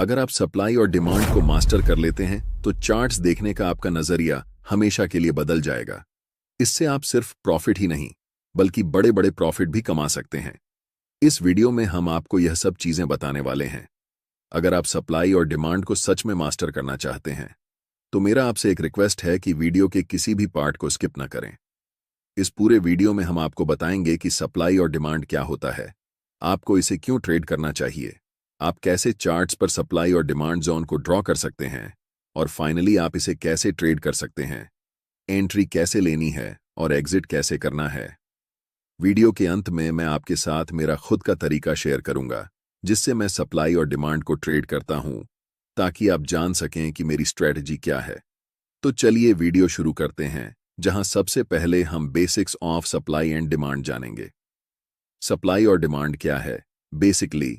अगर आप सप्लाई और डिमांड को मास्टर कर लेते हैं तो चार्ट्स देखने का आपका नजरिया हमेशा के लिए बदल जाएगा। इससे आप सिर्फ प्रॉफिट ही नहीं बल्कि बड़े बड़े प्रॉफिट भी कमा सकते हैं। इस वीडियो में हम आपको यह सब चीजें बताने वाले हैं। अगर आप सप्लाई और डिमांड को सच में मास्टर करना चाहते हैं तो मेरा आपसे एक रिक्वेस्ट है कि वीडियो के किसी भी पार्ट को स्किप न करें। इस पूरे वीडियो में हम आपको बताएंगे कि सप्लाई और डिमांड क्या होता है, आपको इसे क्यों ट्रेड करना चाहिए, आप कैसे चार्ट्स पर सप्लाई और डिमांड जोन को ड्रॉ कर सकते हैं और फाइनली आप इसे कैसे ट्रेड कर सकते हैं, एंट्री कैसे लेनी है और एग्जिट कैसे करना है। वीडियो के अंत में मैं आपके साथ मेरा खुद का तरीका शेयर करूंगा जिससे मैं सप्लाई और डिमांड को ट्रेड करता हूं, ताकि आप जान सकें कि मेरी स्ट्रेटजी क्या है। तो चलिए वीडियो शुरू करते हैं, जहां सबसे पहले हम basics of supply and demand जानेंगे। सप्लाई और डिमांड क्या है? बेसिकली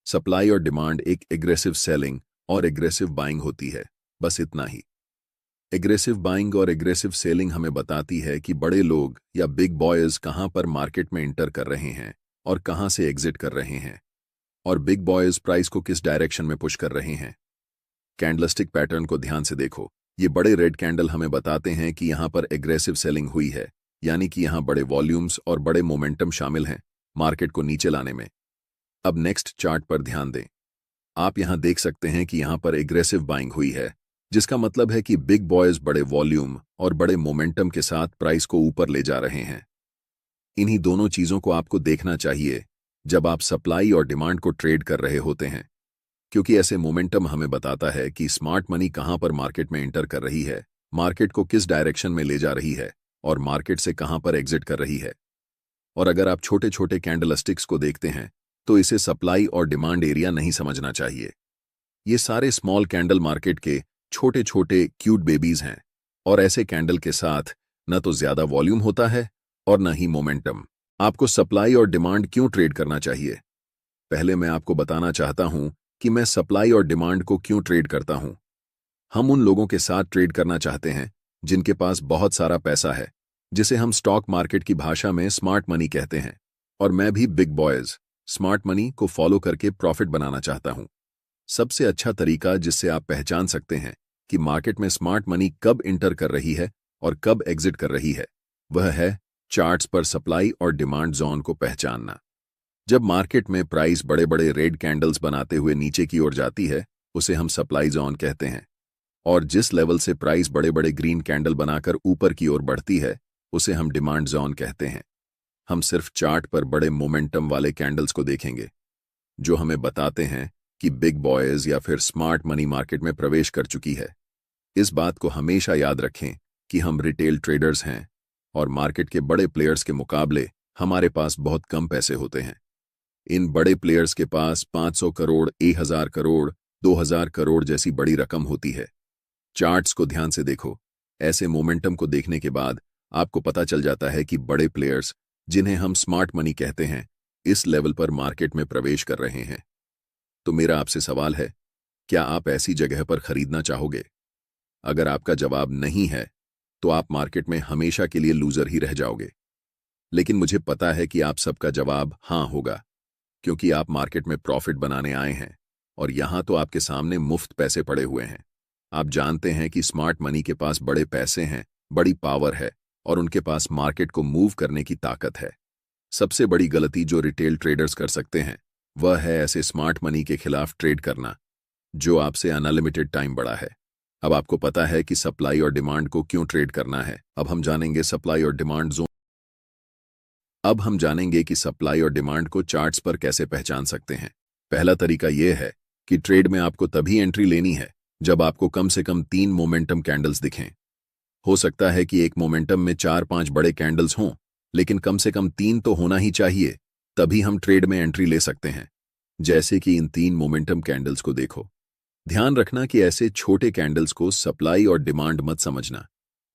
सप्लाई और डिमांड एक एग्रेसिव सेलिंग और एग्रेसिव बाइंग होती है, बस इतना ही। एग्रेसिव बाइंग और एग्रेसिव सेलिंग हमें बताती है कि बड़े लोग या बिग बॉयज कहां पर मार्केट में इंटर कर रहे हैं और कहां से एग्जिट कर रहे हैं, और बिग बॉयज प्राइस को किस डायरेक्शन में पुश कर रहे हैं। कैंडलस्टिक पैटर्न को ध्यान से देखो। ये बड़े रेड कैंडल हमें बताते हैं कि यहां पर एग्रेसिव सेलिंग हुई है, यानी कि यहां बड़े वॉल्यूम्स और बड़े मोमेंटम शामिल हैं मार्केट को नीचे लाने में। अब नेक्स्ट चार्ट पर ध्यान दें। आप यहां देख सकते हैं कि यहां पर एग्रेसिव बाइंग हुई है, जिसका मतलब है कि बिग बॉयज बड़े वॉल्यूम और बड़े मोमेंटम के साथ प्राइस को ऊपर ले जा रहे हैं। इन्हीं दोनों चीजों को आपको देखना चाहिए जब आप सप्लाई और डिमांड को ट्रेड कर रहे होते हैं, क्योंकि ऐसे मोमेंटम हमें बताता है कि स्मार्ट मनी कहां पर मार्केट में एंटर कर रही है, मार्केट को किस डायरेक्शन में ले जा रही है और मार्केट से कहां पर एग्जिट कर रही है। और अगर आप छोटे छोटे कैंडलस्टिक्स को देखते हैं तो इसे सप्लाई और डिमांड एरिया नहीं समझना चाहिए। ये सारे स्मॉल कैंडल मार्केट के छोटे छोटे क्यूट बेबीज हैं, और ऐसे कैंडल के साथ न तो ज्यादा वॉल्यूम होता है और न ही मोमेंटम। आपको सप्लाई और डिमांड क्यों ट्रेड करना चाहिए? पहले मैं आपको बताना चाहता हूं कि मैं सप्लाई और डिमांड को क्यों ट्रेड करता हूं। हम उन लोगों के साथ ट्रेड करना चाहते हैं जिनके पास बहुत सारा पैसा है, जिसे हम स्टॉक मार्केट की भाषा में स्मार्ट मनी कहते हैं, और मैं भी बिग बॉयज स्मार्ट मनी को फॉलो करके प्रॉफिट बनाना चाहता हूं। सबसे अच्छा तरीका जिससे आप पहचान सकते हैं कि मार्केट में स्मार्ट मनी कब इंटर कर रही है और कब एग्जिट कर रही है, वह है चार्ट्स पर सप्लाई और डिमांड जोन को पहचानना। जब मार्केट में प्राइस बड़े बड़े रेड कैंडल्स बनाते हुए नीचे की ओर जाती है, उसे हम सप्लाई जोन कहते हैं, और जिस लेवल से प्राइस बड़े बड़े ग्रीन कैंडल बनाकर ऊपर की ओर बढ़ती है, उसे हम डिमांड जोन कहते हैं। हम सिर्फ चार्ट पर बड़े मोमेंटम वाले कैंडल्स को देखेंगे जो हमें बताते हैं कि बिग बॉयज या फिर स्मार्ट मनी मार्केट में प्रवेश कर चुकी है। इस बात को हमेशा याद रखें कि हम रिटेल ट्रेडर्स हैं और मार्केट के बड़े प्लेयर्स के मुकाबले हमारे पास बहुत कम पैसे होते हैं। इन बड़े प्लेयर्स के पास 500 करोड़, 1000 करोड़, 2000 करोड़ जैसी बड़ी रकम होती है। चार्ट्स को ध्यान से देखो। ऐसे मोमेंटम को देखने के बाद आपको पता चल जाता है कि बड़े प्लेयर्स, जिन्हें हम स्मार्ट मनी कहते हैं, इस लेवल पर मार्केट में प्रवेश कर रहे हैं। तो मेरा आपसे सवाल है, क्या आप ऐसी जगह पर खरीदना चाहोगे? अगर आपका जवाब नहीं है तो आप मार्केट में हमेशा के लिए लूजर ही रह जाओगे। लेकिन मुझे पता है कि आप सबका जवाब हां होगा, क्योंकि आप मार्केट में प्रॉफिट बनाने आए हैं और यहां तो आपके सामने मुफ्त पैसे पड़े हुए हैं। आप जानते हैं कि स्मार्ट मनी के पास बड़े पैसे हैं, बड़ी पावर है और उनके पास मार्केट को मूव करने की ताकत है। सबसे बड़ी गलती जो रिटेल ट्रेडर्स कर सकते हैं वह है ऐसे स्मार्ट मनी के खिलाफ ट्रेड करना जो आपसे अनलिमिटेड टाइम बड़ा है। अब आपको पता है कि सप्लाई और डिमांड को क्यों ट्रेड करना है। अब हम जानेंगे सप्लाई और डिमांड जोन। अब हम जानेंगे कि सप्लाई और डिमांड को चार्ट्स पर कैसे पहचान सकते हैं। पहला तरीका यह है कि ट्रेड में आपको तभी एंट्री लेनी है जब आपको कम से कम 3 मोमेंटम कैंडल्स दिखें। हो सकता है कि एक मोमेंटम में 4-5 बड़े कैंडल्स हों, लेकिन कम से कम 3 तो होना ही चाहिए, तभी हम ट्रेड में एंट्री ले सकते हैं। जैसे कि इन 3 मोमेंटम कैंडल्स को देखो। ध्यान रखना कि ऐसे छोटे कैंडल्स को सप्लाई और डिमांड मत समझना।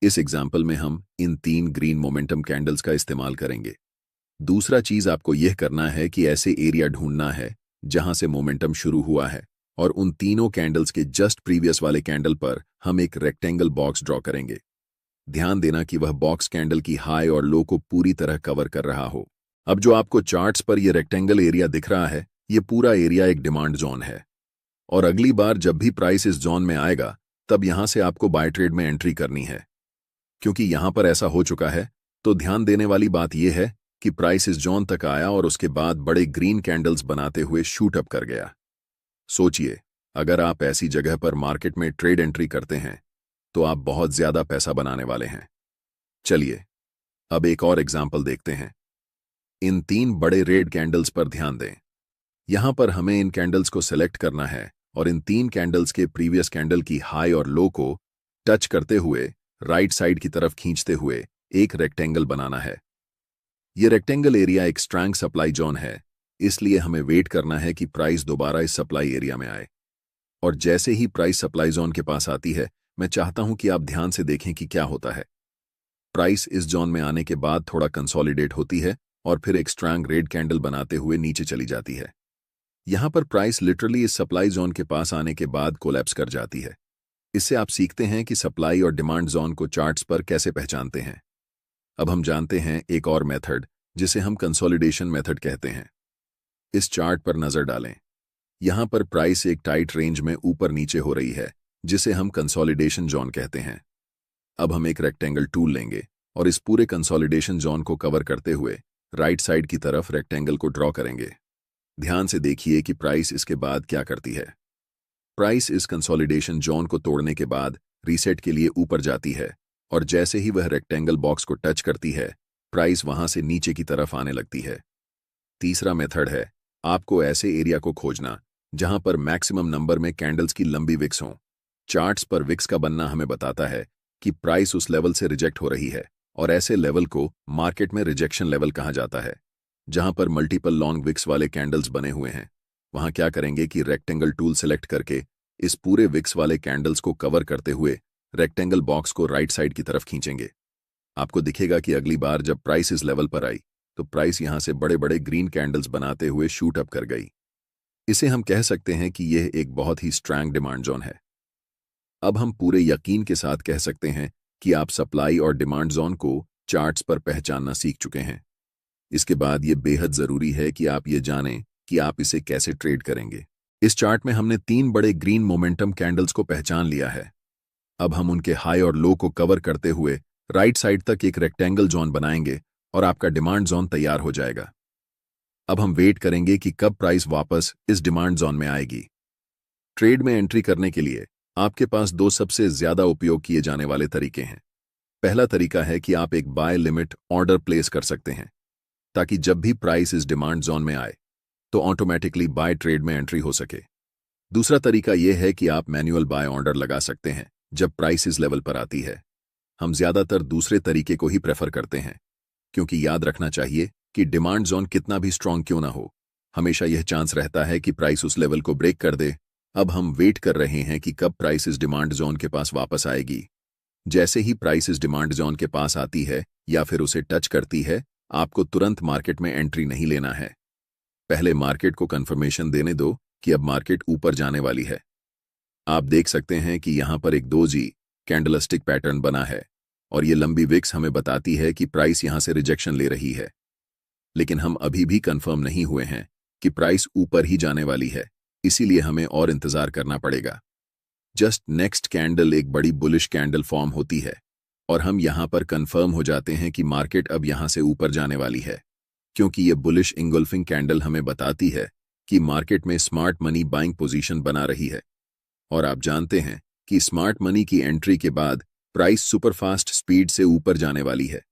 इस एग्जाम्पल में हम इन 3 ग्रीन मोमेंटम कैंडल्स का इस्तेमाल करेंगे। दूसरा चीज आपको यह करना है कि ऐसे एरिया ढूंढना है जहां से मोमेंटम शुरू हुआ है, और उन तीनों कैंडल्स के जस्ट प्रीवियस वाले कैंडल पर हम एक रेक्टेंगल बॉक्स ड्रॉ करेंगे। ध्यान देना कि वह बॉक्स कैंडल की हाई और लो को पूरी तरह कवर कर रहा हो। अब जो आपको चार्ट्स पर यह रेक्टेंगल एरिया दिख रहा है, यह पूरा एरिया एक डिमांड जोन है। और अगली बार जब भी प्राइस इस जोन में आएगा तब यहां से आपको बाय ट्रेड में एंट्री करनी है। क्योंकि यहां पर ऐसा हो चुका है तो ध्यान देने वाली बात यह है कि प्राइस इस जोन तक आया और उसके बाद बड़े ग्रीन कैंडल्स बनाते हुए शूट अप कर गया। सोचिए, अगर आप ऐसी जगह पर मार्केट में ट्रेड एंट्री करते हैं तो आप बहुत ज्यादा पैसा बनाने वाले हैं। चलिए अब एक और एग्जाम्पल देखते हैं। इन 3 बड़े रेड कैंडल्स पर ध्यान दें। यहां पर हमें इन कैंडल्स को सिलेक्ट करना है और इन 3 कैंडल्स के प्रीवियस कैंडल की हाई और लो को टच करते हुए राइट साइड की तरफ खींचते हुए एक रेक्टेंगल बनाना है। यह रेक्टेंगल एरिया एक स्ट्रॉन्ग सप्लाई जोन है, इसलिए हमें वेट करना है कि प्राइस दोबारा इस सप्लाई एरिया में आए। और जैसे ही प्राइस सप्लाई जोन के पास आती है, मैं चाहता हूं कि आप ध्यान से देखें कि क्या होता है। प्राइस इस जोन में आने के बाद थोड़ा कंसोलिडेट होती है और फिर एक स्ट्रॉन्ग रेड कैंडल बनाते हुए नीचे चली जाती है। यहां पर प्राइस लिटरली इस सप्लाई जोन के पास आने के बाद कोलैप्स कर जाती है। इससे आप सीखते हैं कि सप्लाई और डिमांड जोन को चार्ट्स पर कैसे पहचानते हैं। अब हम जानते हैं एक और मेथड जिसे हम कंसोलिडेशन मेथड कहते हैं। इस चार्ट पर नजर डालें। यहां पर प्राइस एक टाइट रेंज में ऊपर नीचे हो रही है, जिसे हम कंसोलिडेशन जोन कहते हैं। अब हम एक रेक्टेंगल टूल लेंगे और इस पूरे कंसोलिडेशन जोन को कवर करते हुए राइट साइड की तरफ रेक्टेंगल को ड्रॉ करेंगे। ध्यान से देखिए कि प्राइस इसके बाद क्या करती है। प्राइस इस कंसोलिडेशन जोन को तोड़ने के बाद रीसेट के लिए ऊपर जाती है और जैसे ही वह रेक्टेंगल बॉक्स को टच करती है, प्राइस वहां से नीचे की तरफ आने लगती है। तीसरा मेथड है आपको ऐसे एरिया को खोजना जहां पर मैक्सिमम नंबर में कैंडल्स की लंबी विक्स हों। चार्ट्स पर विक्स का बनना हमें बताता है कि प्राइस उस लेवल से रिजेक्ट हो रही है और ऐसे लेवल को मार्केट में रिजेक्शन लेवल कहा जाता है। जहां पर मल्टीपल लॉन्ग विक्स वाले कैंडल्स बने हुए हैं, वहां क्या करेंगे कि रेक्टेंगल टूल सेलेक्ट करके इस पूरे विक्स वाले कैंडल्स को कवर करते हुए रेक्टेंगल बॉक्स को राइट साइड की तरफ खींचेंगे। आपको दिखेगा कि अगली बार जब प्राइस इस लेवल पर आई तो प्राइस यहां से बड़े बड़े ग्रीन कैंडल्स बनाते हुए शूट अप कर गई। इसे हम कह सकते हैं कि यह एक बहुत ही स्ट्रॉन्ग डिमांड जोन है। अब हम पूरे यकीन के साथ कह सकते हैं कि आप सप्लाई और डिमांड जोन को चार्ट्स पर पहचानना सीख चुके हैं। इसके बाद यह बेहद जरूरी है कि आप ये जानें कि आप इसे कैसे ट्रेड करेंगे। इस चार्ट में हमने 3 बड़े ग्रीन मोमेंटम कैंडल्स को पहचान लिया है। अब हम उनके हाई और लो को कवर करते हुए राइट साइड तक एक रेक्टेंगल जोन बनाएंगे और आपका डिमांड जोन तैयार हो जाएगा। अब हम वेट करेंगे कि कब प्राइस वापस इस डिमांड जोन में आएगी। ट्रेड में एंट्री करने के लिए आपके पास 2 सबसे ज्यादा उपयोग किए जाने वाले तरीके हैं। पहला तरीका है कि आप एक बाय लिमिट ऑर्डर प्लेस कर सकते हैं ताकि जब भी प्राइस इस डिमांड जोन में आए तो ऑटोमेटिकली बाय ट्रेड में एंट्री हो सके। दूसरा तरीका यह है कि आप मैन्युअल बाय ऑर्डर लगा सकते हैं जब प्राइस इस लेवल पर आती है। हम ज्यादातर दूसरे तरीके को ही प्रेफर करते हैं, क्योंकि याद रखना चाहिए कि डिमांड जोन कितना भी स्ट्रांग क्यों ना हो, हमेशा यह चांस रहता है कि प्राइस उस लेवल को ब्रेक कर दे। अब हम वेट कर रहे हैं कि कब प्राइस इस डिमांड जोन के पास वापस आएगी। जैसे ही प्राइस इस डिमांड जोन के पास आती है या फिर उसे टच करती है, आपको तुरंत मार्केट में एंट्री नहीं लेना है। पहले मार्केट को कंफर्मेशन देने दो कि अब मार्केट ऊपर जाने वाली है। आप देख सकते हैं कि यहां पर एक 2G कैंडलस्टिक पैटर्न बना है और ये लंबी विक्स हमें बताती है कि प्राइस यहां से रिजेक्शन ले रही है। लेकिन हम अभी भी कंफर्म नहीं हुए हैं कि प्राइस ऊपर ही जाने वाली है, इसीलिए हमें और इंतजार करना पड़ेगा। जस्ट नेक्स्ट कैंडल एक बड़ी बुलिश कैंडल फॉर्म होती है और हम यहां पर कंफर्म हो जाते हैं कि मार्केट अब यहां से ऊपर जाने वाली है, क्योंकि ये बुलिश इंगल्फिंग कैंडल हमें बताती है कि मार्केट में स्मार्ट मनी बाइंग पोजीशन बना रही है। और आप जानते हैं कि स्मार्ट मनी की एंट्री के बाद प्राइस सुपरफास्ट स्पीड से ऊपर जाने वाली है।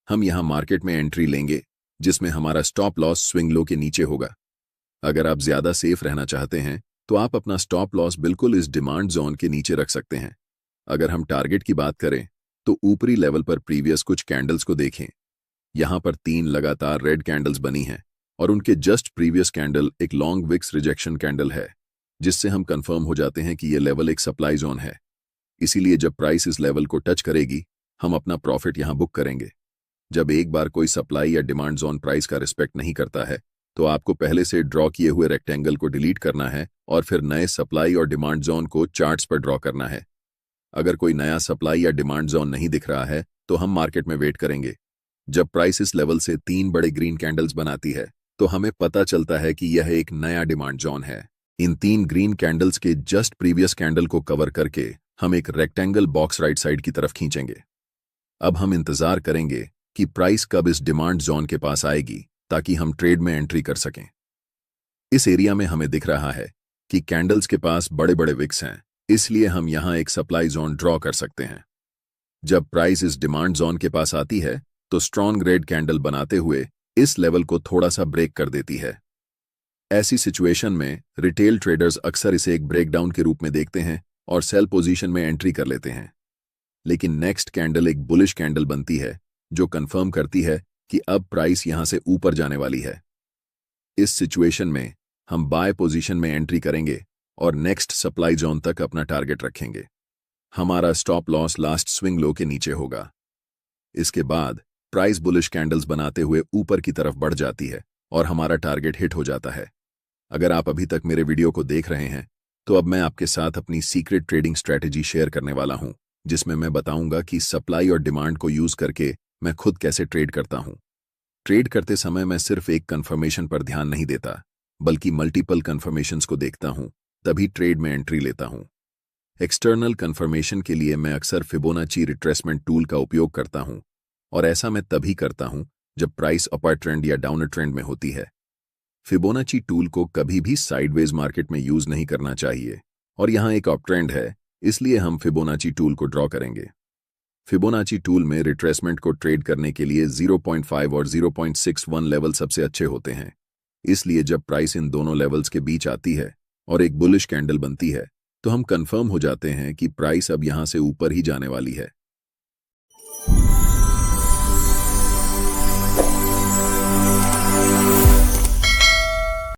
हम यहां मार्केट में एंट्री लेंगे जिसमें हमारा स्टॉप लॉस स्विंग लो के नीचे होगा। अगर आप ज्यादा सेफ रहना चाहते हैं तो आप अपना स्टॉप लॉस बिल्कुल इस डिमांड जोन के नीचे रख सकते हैं। अगर हम टारगेट की बात करें तो ऊपरी लेवल पर प्रीवियस कुछ कैंडल्स को देखें। यहां पर 3 लगातार रेड कैंडल्स बनी हैं और उनके जस्ट प्रीवियस कैंडल एक लॉन्ग विक्स रिजेक्शन कैंडल है, जिससे हम कंफर्म हो जाते हैं कि यह लेवल एक सप्लाई जोन है। इसीलिए जब प्राइस इस लेवल को टच करेगी, हम अपना प्रॉफिट यहां बुक करेंगे। जब एक बार कोई सप्लाई या डिमांड जोन प्राइस का रिस्पेक्ट नहीं करता है तो आपको पहले से ड्रॉ किए हुए रेक्टेंगल को डिलीट करना है और फिर नए सप्लाई और डिमांड जोन को चार्ट्स पर ड्रॉ करना है। अगर कोई नया सप्लाई या डिमांड जोन नहीं दिख रहा है तो हम मार्केट में वेट करेंगे। जब प्राइस इस लेवल से 3 बड़े ग्रीन कैंडल्स बनाती है तो हमें पता चलता है कि यह एक नया डिमांड जोन है। इन 3 ग्रीन कैंडल्स के जस्ट प्रीवियस कैंडल को कवर करके हम एक रेक्टेंगल बॉक्स राइट साइड की तरफ खींचेंगे। अब हम इंतजार करेंगे कि प्राइस कब इस डिमांड जोन के पास आएगी ताकि हम ट्रेड में एंट्री कर सकें। इस एरिया में हमें दिख रहा है कि कैंडल्स के पास बड़े बड़े विक्स हैं, इसलिए हम यहां एक सप्लाई जोन ड्रॉ कर सकते हैं। जब प्राइस इस डिमांड जोन के पास आती है तो स्ट्रॉन्ग रेड कैंडल बनाते हुए इस लेवल को थोड़ा सा ब्रेक कर देती है। ऐसी सिचुएशन में रिटेल ट्रेडर्स अक्सर इसे एक ब्रेकडाउन के रूप में देखते हैं और सेल पोजीशन में एंट्री कर लेते हैं। लेकिन नेक्स्ट कैंडल एक बुलिश कैंडल बनती है जो कंफर्म करती है कि अब प्राइस यहां से ऊपर जाने वाली है। इस सिचुएशन में हम बाय पोजीशन में एंट्री करेंगे और नेक्स्ट सप्लाई जोन तक अपना टारगेट रखेंगे। हमारा stop loss last swing low के नीचे होगा। इसके बाद प्राइस बुलिश कैंडल्स बनाते हुए ऊपर की तरफ बढ़ जाती है और हमारा टारगेट हिट हो जाता है। अगर आप अभी तक मेरे वीडियो को देख रहे हैं तो अब मैं आपके साथ अपनी सीक्रेट ट्रेडिंग स्ट्रैटेजी शेयर करने वाला हूं, जिसमें मैं बताऊंगा कि सप्लाई और डिमांड को यूज करके मैं खुद कैसे ट्रेड करता हूं। ट्रेड करते समय मैं सिर्फ एक कंफर्मेशन पर ध्यान नहीं देता, बल्कि मल्टीपल कंफर्मेशंस को देखता हूं, तभी ट्रेड में एंट्री लेता हूं। एक्सटर्नल कंफर्मेशन के लिए मैं अक्सर फिबोनाची रिट्रेसमेंट टूल का उपयोग करता हूं, और ऐसा मैं तभी करता हूं जब प्राइस अपर ट्रेंड या डाउनर ट्रेंड में होती है। फिबोनाची टूल को कभी भी साइडवेज मार्केट में यूज नहीं करना चाहिए, और यहां एक अप ट्रेंड है, इसलिए हम फिबोनाची टूल को ड्रॉ करेंगे। फिबोनाची टूल में रिट्रेसमेंट को ट्रेड करने के लिए 0.5 और 0.61 लेवल सबसे अच्छे होते हैं। इसलिए जब प्राइस इन दोनों लेवल्स के बीच आती है और एक बुलिश कैंडल बनती है तो हम कंफर्म हो जाते हैं कि प्राइस अब यहां से ऊपर ही जाने वाली है।